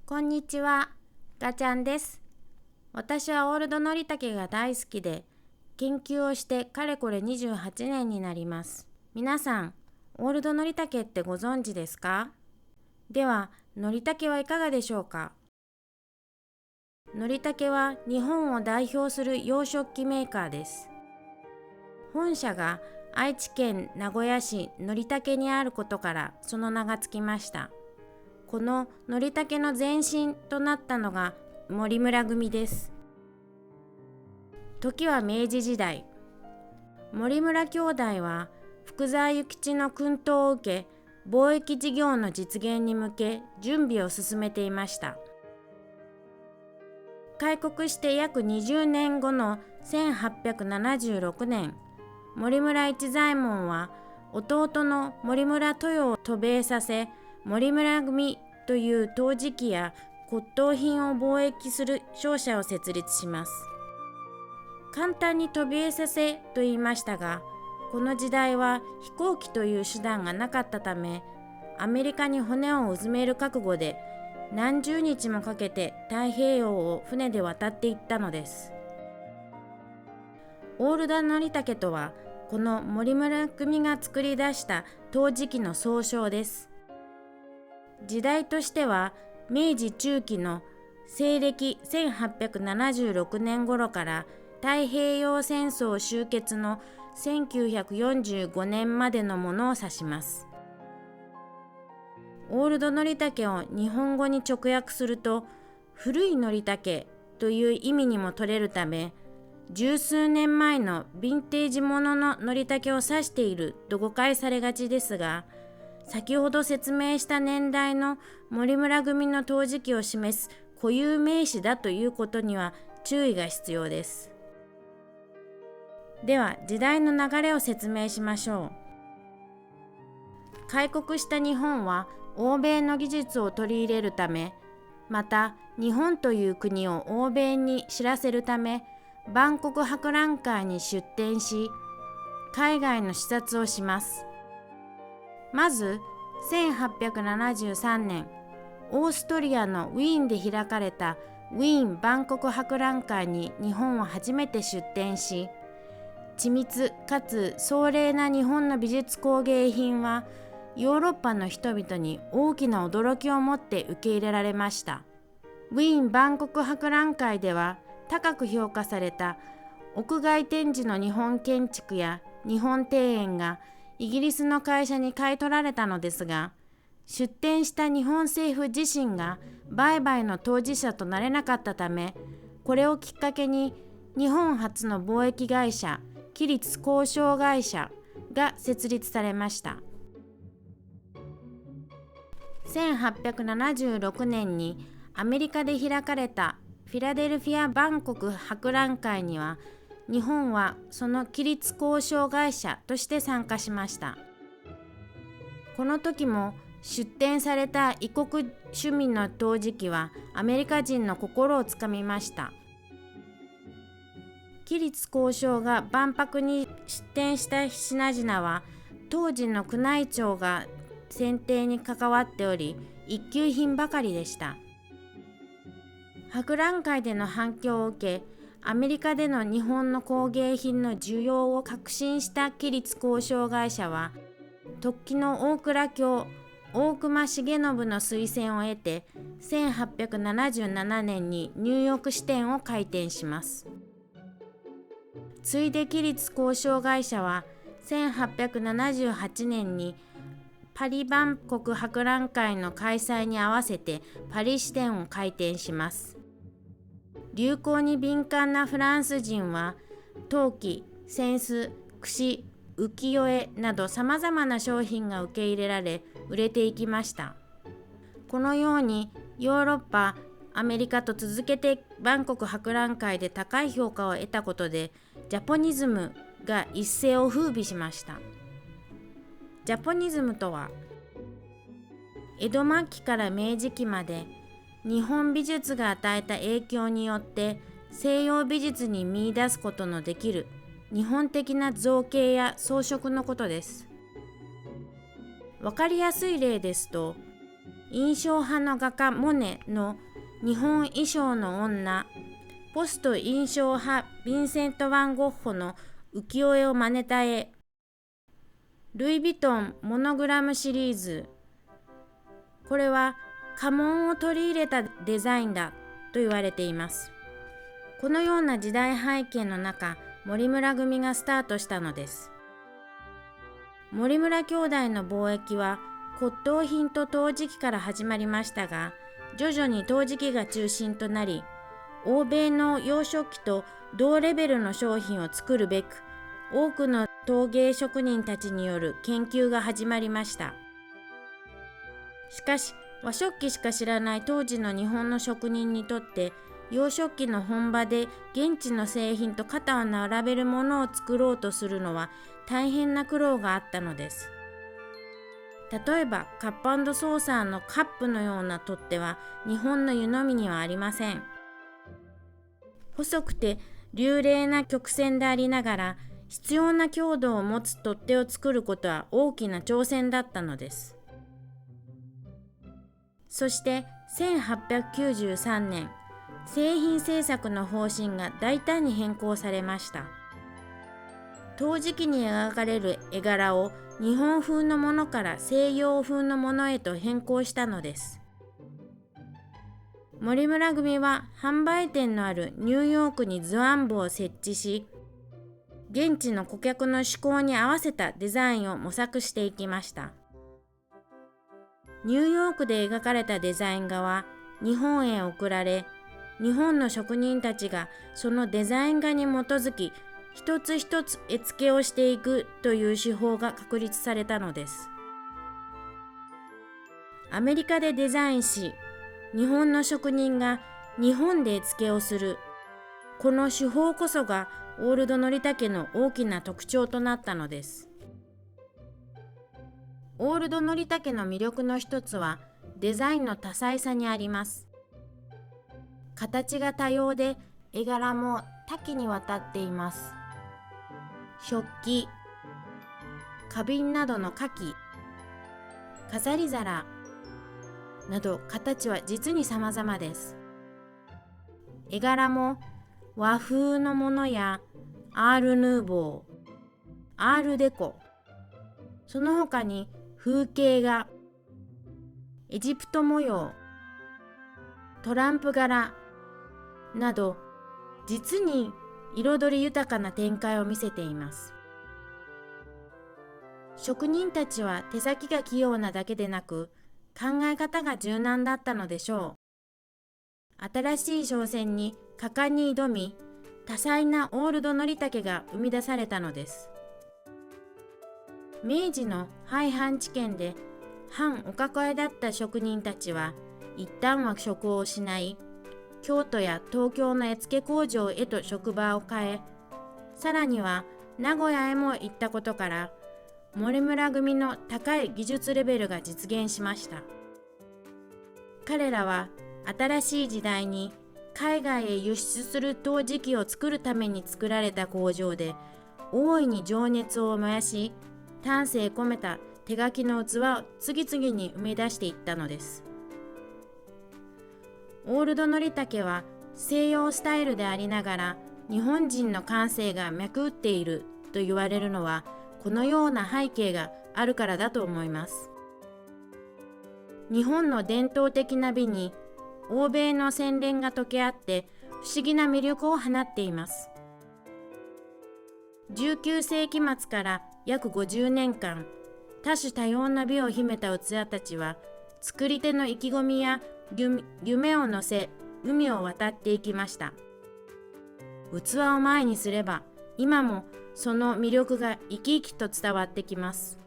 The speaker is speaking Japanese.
こんにちは、ガチャンです。私はオールドのりたけが大好きで、研究をしてかれこれ28年になります。皆さん、オールドのりたけってご存知ですか？では、のりたけはいかがでしょうか？のりたけは日本を代表する洋食器メーカーです。本社が愛知県名古屋市のりたけにあることからその名がつきました。こののりたけの前身となったのが森村組です。時は明治時代、森村兄弟は福沢諭吉の薫陶を受け、貿易事業の実現に向け準備を進めていました。開国して約20年後の1876年、森村一左衛門は弟の森村豊を渡米させ、森村組という陶磁器や骨董品を貿易する商社を設立します。簡単に渡米させと言いましたが、この時代は飛行機という手段がなかったため、アメリカに骨をうずめる覚悟で何十日もかけて太平洋を船で渡っていったのです。オールドのりたけとは、この森村組が作り出した陶磁器の総称です。時代としては明治中期の西暦1876年頃から太平洋戦争終結の1945年までのものを指します。オールドのりたけを日本語に直訳すると、古いのりたけという意味にも取れるため、十数年前のヴィンテージものののりたけを指していると誤解されがちですが、先ほど説明した年代の森村組の陶磁器を示す固有名詞だということには注意が必要です。では、時代の流れを説明しましょう。開国した日本は欧米の技術を取り入れるため、また日本という国を欧米に知らせるため、万国博覧会に出展し、海外の視察をします。まず1873年、オーストリアのウィーンで開かれたウィーン万国博覧会に日本は初めて出展し、緻密かつ壮麗な日本の美術工芸品はヨーロッパの人々に大きな驚きを持って受け入れられました。ウィーン万国博覧会では高く評価された屋外展示の日本建築や日本庭園がイギリスの会社に買い取られたのですが、出展した日本政府自身が売買の当事者となれなかったため、これをきっかけに日本初の貿易会社、期立交渉会社が設立されました。1876年にアメリカで開かれたフィラデルフィア万国博覧会には、日本はその期立交渉会社として参加しました。この時も出展された異国趣味の陶磁器はアメリカ人の心をつかみました。期立交渉が万博に出展した品々は、当時の宮内庁が選定に関わっており、一級品ばかりでした。博覧会での反響を受け、アメリカでの日本の工芸品の需要を確信した期立交渉会社は、時期の大蔵卿大隈重信の推薦を得て、1877年にニューヨーク支店を開店します。ついで期立交渉会社は1878年にパリ万国博覧会の開催に合わせてパリ支店を開店します。流行に敏感なフランス人は陶器、扇子、櫛、浮世絵などさまざまな商品が受け入れられ売れていきました。このようにヨーロッパ、アメリカと続けて万国博覧会で高い評価を得たことで、ジャポニズムが一世を風靡しました。ジャポニズムとは、江戸末期から明治期まで日本美術が与えた影響によって西洋美術に見出すことのできる日本的な造形や装飾のことです。わかりやすい例ですと、印象派の画家モネの日本衣装の女、ポスト印象派ヴィンセント・ワン・ゴッホの浮世絵を真似た絵、ルイ・ヴィトンモノグラムシリーズ、これは家紋を取り入れたデザインだと言われています。このような時代背景の中、森村組がスタートしたのです。森村兄弟の貿易は骨董品と陶磁器から始まりましたが、徐々に陶磁器が中心となり、欧米の洋食器と同レベルの商品を作るべく、多くの陶芸職人たちによる研究が始まりました。しかし、和食器しか知らない当時の日本の職人にとって、洋食器の本場で現地の製品と肩を並べるものを作ろうとするのは大変な苦労があったのです。例えばカップ&ソーサーのカップのような取っ手は日本の湯飲みにはありません。細くて流麗な曲線でありながら必要な強度を持つ取っ手を作ることは大きな挑戦だったのです。そして1893年、製品製作の方針が大胆に変更されました。陶磁器に描かれる絵柄を日本風のものから西洋風のものへと変更したのです。森村組は販売店のあるニューヨークに図案部を設置し、現地の顧客の嗜好に合わせたデザインを模索していきました。ニューヨークで描かれたデザイン画は日本へ送られ、日本の職人たちがそのデザイン画に基づき一つ一つ絵付けをしていくという手法が確立されたのです。アメリカでデザインし、日本の職人が日本で絵付けをする、この手法こそがオールド則武の大きな特徴となったのです。オールド則武の魅力の一つはデザインの多彩さにあります。形が多様で絵柄も多岐にわたっています。食器、花瓶などの花器、飾り皿など形は実に様々です。絵柄も和風のものやアール・ヌーボー、アール・デコ、その他に風景画、エジプト模様、トランプ柄など実に彩り豊かな展開を見せています。職人たちは手先が器用なだけでなく考え方が柔軟だったのでしょう。新しい挑戦に果敢に挑み、多彩なオールド則武が生み出されたのです。明治の廃藩置県で藩お抱えだった職人たちは一旦は職を失い、京都や東京の絵付け工場へと職場を変え、さらには名古屋へも行ったことから、森村組の高い技術レベルが実現しました。彼らは新しい時代に海外へ輸出する陶磁器を作るために作られた工場で大いに情熱を燃やし、丹精込めた手書きの器を次々に生み出していったのです。オールド則武は西洋スタイルでありながら日本人の感性が脈打っていると言われるのはこのような背景があるからだと思います。日本の伝統的な美に欧米の洗練が溶け合って不思議な魅力を放っています。19世紀末から約50年間、多種多様な美を秘めた器たちは作り手の意気込みや夢を乗せ海を渡っていきました。器を前にすれば今もその魅力が生き生きと伝わってきます。